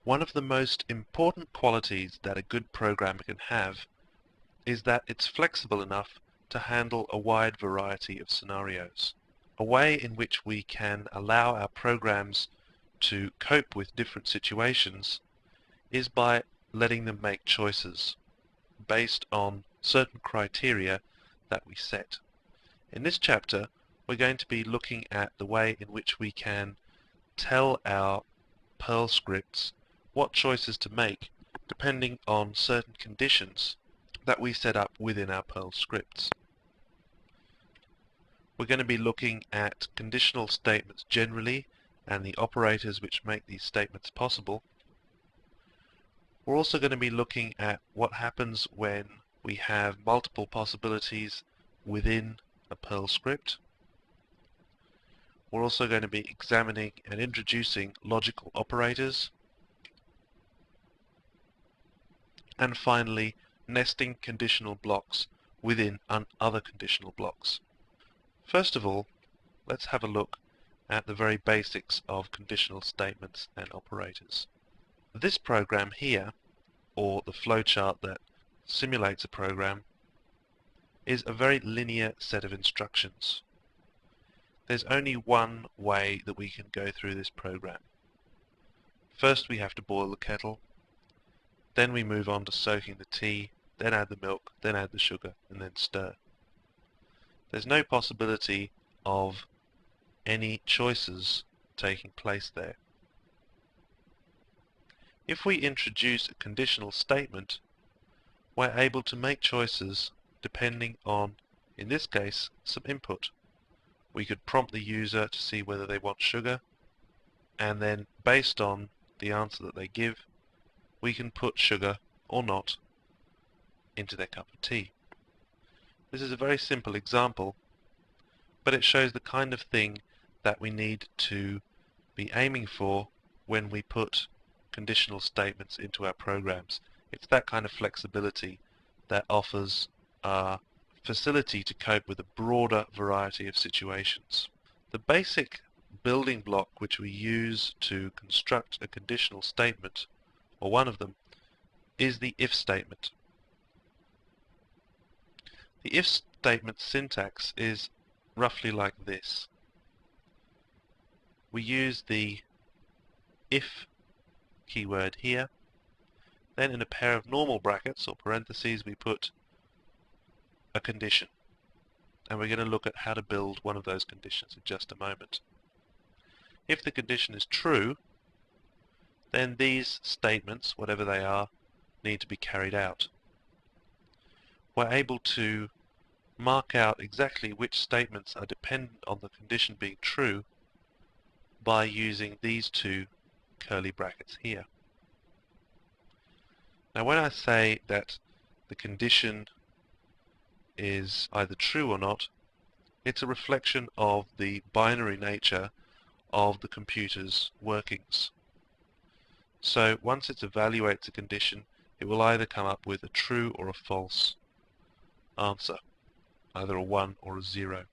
One of the most important qualities that a good programmer can have is that it's flexible enough to handle a wide variety of scenarios. A way in which we can allow our programs to cope with different situations is by letting them make choices based on certain criteria that we set. In this chapter, we're going to be looking at the way in which we can tell our Perl scripts what choices to make depending on certain conditions that we set up within our Perl scripts. We're going to be looking at conditional statements generally and the operators which make these statements possible. We're also going to be looking at what happens when we have multiple possibilities within a Perl script. We're also going to be examining and introducing logical operators. And finally, nesting conditional blocks within other conditional blocks. First of all, let's have a look at the very basics of conditional statements and operators. This program here, or the flowchart that simulates a program, is a very linear set of instructions. There's only one way that we can go through this program. First we have to boil the kettle, then we move on to soaking the tea, then add the milk, then add the sugar, and then stir. There's no possibility of any choices taking place there. If we introduce a conditional statement, we're able to make choices depending on, in this case, some input. We could prompt the user to see whether they want sugar, and then based on the answer that they give, we can put sugar or not into their cup of tea. This is a very simple example, but it shows the kind of thing that we need to be aiming for when we put conditional statements into our programs. It's that kind of flexibility that offers a facility to cope with a broader variety of situations. The basic building block which we use to construct a conditional statement, or one of them, is the if statement. The if statement syntax is roughly like this. We use the if keyword here, then in a pair of normal brackets or parentheses we put a condition, and we're going to look at how to build one of those conditions in just a moment. If the condition is true, then these statements, whatever they are, need to be carried out. We're able to mark out exactly which statements are dependent on the condition being true by using these two curly brackets here. Now when I say that the condition is either true or not, it's a reflection of the binary nature of the computer's workings. So once it evaluates a condition, it will either come up with a true or a false answer, either a 1 or a 0.